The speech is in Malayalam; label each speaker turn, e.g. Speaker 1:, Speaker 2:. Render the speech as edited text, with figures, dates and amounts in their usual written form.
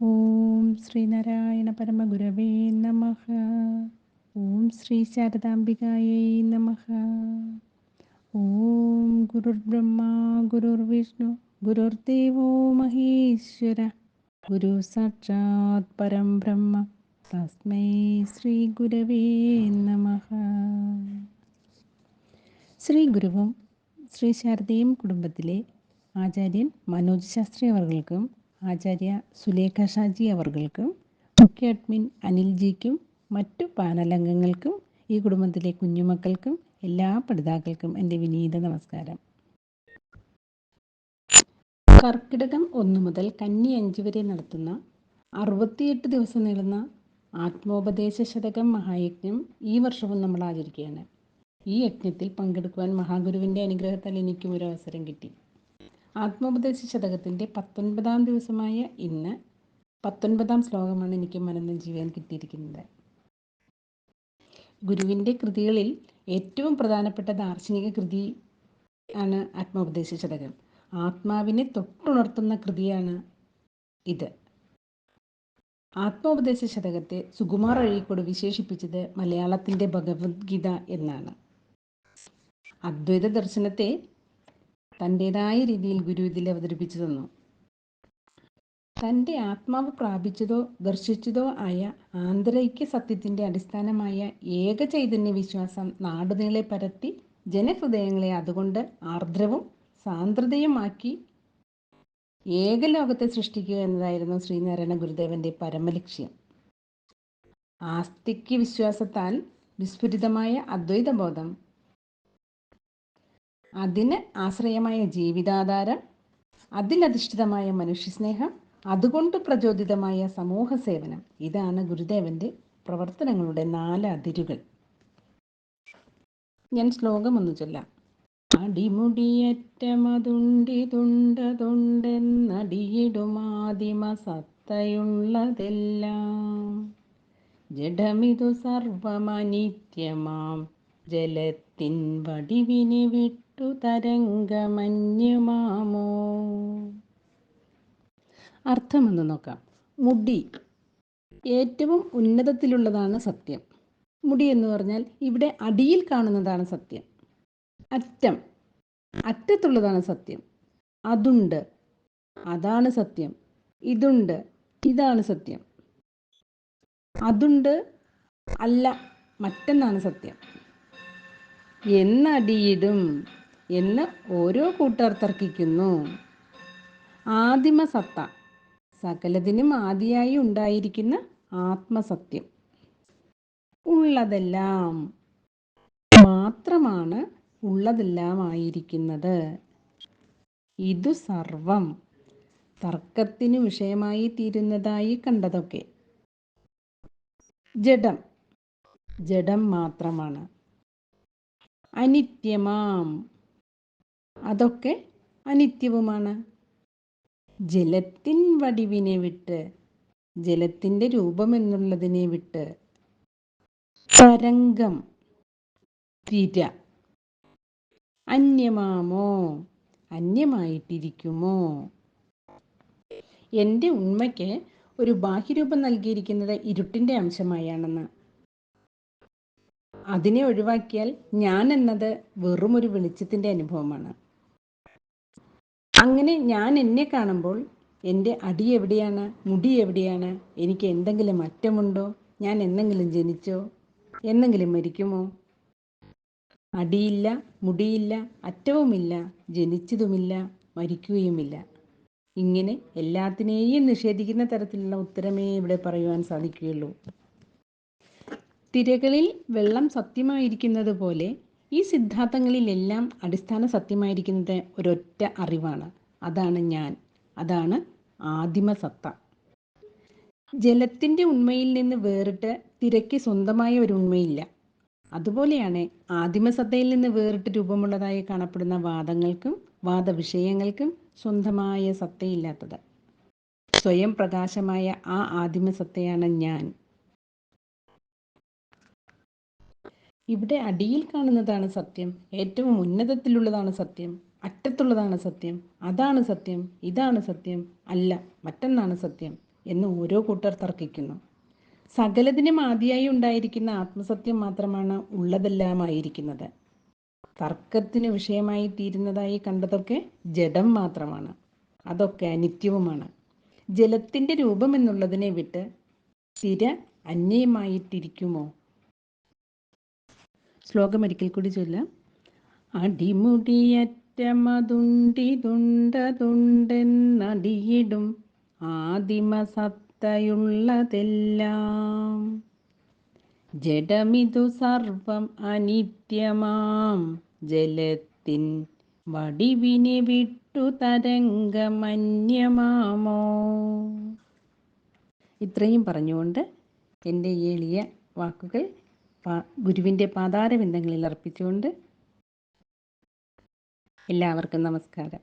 Speaker 1: ഓം ശ്രീനാരായണ പരമഗുരവേ നമഃ. ഓം ശ്രീ ശാരദാംബികായൈ നമഃ. ഓം ഗുരുർബ്രഹ്മ ഗുരുർവിഷ്ണു ഗുരുർദേവോ മഹേശ്വര ഗുരു സാക്ഷാത് പരം ബ്രഹ്മ തസ്മൈ ശ്രീ ഗുരവേ നമഃ. ശ്രീ ഗുരുവും ശ്രീ ശാരദയും കുടുംബത്തിലെ ആചാര്യൻ മനോജ് ശാസ്ത്രി അവർകൾക്കും ആചാര്യ സുലേഖ ഷാജി അവർകൾക്കും മുഖ്യ അഡ്മിൻ അനിൽജിക്കും മറ്റു പാനലംഗങ്ങൾക്കും ഈ കുടുംബത്തിലെ കുഞ്ഞുമക്കൾക്കും എല്ലാ പഠിതാക്കൾക്കും എൻ്റെ വിനീത നമസ്കാരം. കർക്കിടകം 1 മുതൽ കന്നി 5 വരെ നടത്തുന്ന 68 ദിവസം നീളുന്ന ആത്മോപദേശ ശതകം മഹായജ്ഞം ഈ വർഷവും നമ്മൾ ആചരിക്കുകയാണ്. ഈ യജ്ഞത്തിൽ പങ്കെടുക്കുവാൻ മഹാഗുരുവിൻ്റെ അനുഗ്രഹത്താൽ എനിക്കും ഒരു അവസരം കിട്ടി. ആത്മോപദേശ ശതകത്തിൻ്റെ 19-ാം ദിവസമായ ഇന്ന് 19-ാം ശ്ലോകമാണ് എനിക്ക് മനനം ചെയ്യാൻ കിട്ടിയിരിക്കുന്നത്. ഗുരുവിൻ്റെ കൃതികളിൽ ഏറ്റവും പ്രധാനപ്പെട്ട ദാർശനിക കൃതി ആണ് ആത്മോപദേശ ശതകം. ആത്മാവിനെ തൊട്ടുണർത്തുന്ന കൃതിയാണ് ഇത്. ആത്മോപദേശ ശതകത്തെ സുകുമാർ അഴീക്കോട് വിശേഷിപ്പിച്ചത് മലയാളത്തിൻ്റെ ഭഗവത്ഗീത എന്നാണ്. അദ്വൈത ദർശനത്തെ തൻ്റെതായ രീതിയിൽ ഗുരു ഇതിൽ അവതരിപ്പിച്ചു തന്നു. തൻ്റെ ആത്മാവ് പ്രാപിച്ചതോ ദർശിച്ചതോ ആയ ആന്തരിക സത്യത്തിൻ്റെ അടിസ്ഥാനമായ ഏക ചൈതന്യ വിശ്വാസം നാടുനീളെ പരത്തി ജനഹൃദയങ്ങളെ അതുകൊണ്ട് ആർദ്രവും സാന്ദ്രതയുമാക്കി ഏകലോകത്തെ സൃഷ്ടിക്കുക എന്നതായിരുന്നു ശ്രീനാരായണ ഗുരുദേവൻ്റെ പരമലക്ഷ്യം. ആസ്തിക്യ വിശ്വാസത്താൽ വിസ്ഫുരിതമായ അദ്വൈതബോധം, അതിന് ആശ്രയമായ ജീവിതാധാരം, അതിലധിഷ്ഠിതമായ മനുഷ്യസ്നേഹം, അതുകൊണ്ട് പ്രചോദിതമായ സമൂഹ സേവനം, ഇതാണ് ഗുരുദേവൻ്റെ പ്രവർത്തനങ്ങളുടെ 4 അതിരുകൾ. ഞാൻ ശ്ലോകം ഒന്ന് ചൊല്ലാം. അടിമുടിയറ്റമതുണ്ടിതുണ്ടതുണ്ടെന്നടിയിടുമാദിമ സത്തയുള്ളതെല്ലാം ജഡമിതു സർവമനിത്യമാം ജലത്തിൻ വടിവിനെ വിട്ടു തരംഗമന്യമാമോ. അർത്ഥമെന്ന് നോക്കാം. മുടി ഏറ്റവും ഉന്നതത്തിലുള്ളതാണ് സത്യം. മുടി എന്ന് പറഞ്ഞാൽ ഇവിടെ അടിയിൽ കാണുന്നതാണ് സത്യം. അറ്റം, അറ്റത്തുള്ളതാണ് സത്യം. അതുണ്ട്, അതാണ് സത്യം. ഇതുണ്ട്, ഇതാണ് സത്യം. അതുണ്ട് അല്ല, മറ്റൊന്നാണ് സത്യം. എന്നടിയിടും എന്ന് ഓരോ കൂട്ടർ തർക്കിക്കുന്നു. ആദിമസത്ത, സകലതിനും ആദിയായി ഉണ്ടായിരിക്കുന്ന ആത്മസത്യം. ഉള്ളതെല്ലാം മാത്രമാണ് ഉള്ളതെല്ലാം ആയിരിക്കുന്നത്. ഇതു സർവം തർക്കത്തിനു വിഷയമായി തീരുന്നതായി കണ്ടതൊക്കെ ജഡം, ജഡം മാത്രമാണ്. അനിത്യമാം, അതൊക്കെ അനിത്യവുമാണ്. ജലത്തിൻ വടിവിനെ വിട്ട്, ജലത്തിൻ്റെ രൂപമെന്നുള്ളതിനെ വിട്ട്, തരംഗം, തിര, അന്യമാമോ, അന്യമായിട്ടിരിക്കുമോ. എൻ്റെ ഉണ്മയ്ക്ക് ഒരു ബാഹ്യരൂപം നൽകിയിരിക്കുന്നത് ഇരുട്ടിൻ്റെ അംശമായാണെന്ന്. അതിനെ ഒഴിവാക്കിയാൽ ഞാൻ എന്നത് വെറുമൊരു വെളിച്ചത്തിൻ്റെ അനുഭവമാണ്. അങ്ങനെ ഞാൻ എന്നെ കാണുമ്പോൾ എൻ്റെ അടി എവിടെയാണ്, മുടി എവിടെയാണ്, എനിക്ക് എന്തെങ്കിലും അറ്റമുണ്ടോ, ഞാൻ എന്തെങ്കിലും ജനിച്ചോ, എന്തെങ്കിലും മരിക്കുമോ? അടിയില്ല, മുടിയില്ല, അറ്റവുമില്ല, ജനിച്ചതുമില്ല, മരിക്കുകയുമില്ല. ഇങ്ങനെ എല്ലാത്തിനെയും നിഷേധിക്കുന്ന തരത്തിലുള്ള ഉത്തരമേ ഇവിടെ പറയുവാൻ സാധിക്കുകയുള്ളൂ. തിരകളിൽ വെള്ളം സത്യമായിരിക്കുന്നത് പോലെ ഈ സിദ്ധാന്തങ്ങളിലെല്ലാം അടിസ്ഥാന സത്യമായിരിക്കുന്നത് ഒരൊറ്റ അറിവാണ്. അതാണ് ഞാൻ, അതാണ് ആദിമസത്ത. ജലത്തിൻ്റെ ഉണ്മയിൽ നിന്ന് വേറിട്ട് തിരയ്ക്ക് സ്വന്തമായ ഒരു ഉണ്മയില്ല. അതുപോലെയാണ് ആദിമസത്തയിൽ നിന്ന് വേറിട്ട് രൂപമുള്ളതായി കാണപ്പെടുന്ന വാദങ്ങൾക്കും വാദവിഷയങ്ങൾക്കും സ്വന്തമായ സത്തയില്ലാത്തത്. സ്വയം പ്രകാശമായ ആ ആദിമസത്തയാണ് ഞാൻ. ഇവിടെ അടിയിൽ കാണുന്നതാണ് സത്യം, ഏറ്റവും ഉന്നതത്തിലുള്ളതാണ് സത്യം, അറ്റത്തുള്ളതാണ് സത്യം, അതാണ് സത്യം, ഇതാണ് സത്യം, അല്ല മറ്റൊന്നാണ് സത്യം. എന്ന് ഓരോ കൂട്ടർ തർക്കിക്കുന്നു. സകലത്തിനും ആദിയായി ഉണ്ടായിരിക്കുന്ന ആത്മസത്യം മാത്രമാണ് ഉള്ളതെല്ലാമായിരിക്കുന്നത്. തർക്കത്തിന് വിഷയമായി തീരുന്നതായി കണ്ടതൊക്കെ ജഡം മാത്രമാണ്. അതൊക്കെ അനിത്യവുമാണ്. ജലത്തിൻ്റെ രൂപം എന്നുള്ളതിനെ വിട്ട് സ്ഥിര അന്യമായിട്ടിരിക്കുമോ? ശ്ലോകം ഒരിക്കൽ കൂടി ചൊല്ലാം. അടിമുടിയറ്റ മതുണ്ടിതുണ്ടതുണ്ടെന്നടിയിടും ആദിമസത്തയുള്ളതെല്ലാം ജഡമിതു സർവം അനിത്യമാം ജലത്തിൻ വടിവിനെ വിട്ടു തരംഗമന്യമാമോ. ഇത്രയും പറഞ്ഞുകൊണ്ട് എൻ്റെ ഈ എളിയ വാക്കുകൾ ഗുരുവിൻ്റെ പാതാരവിന്ദങ്ങളിൽ അർപ്പിച്ചുകൊണ്ട് എല്ലാവർക്കും നമസ്കാരം.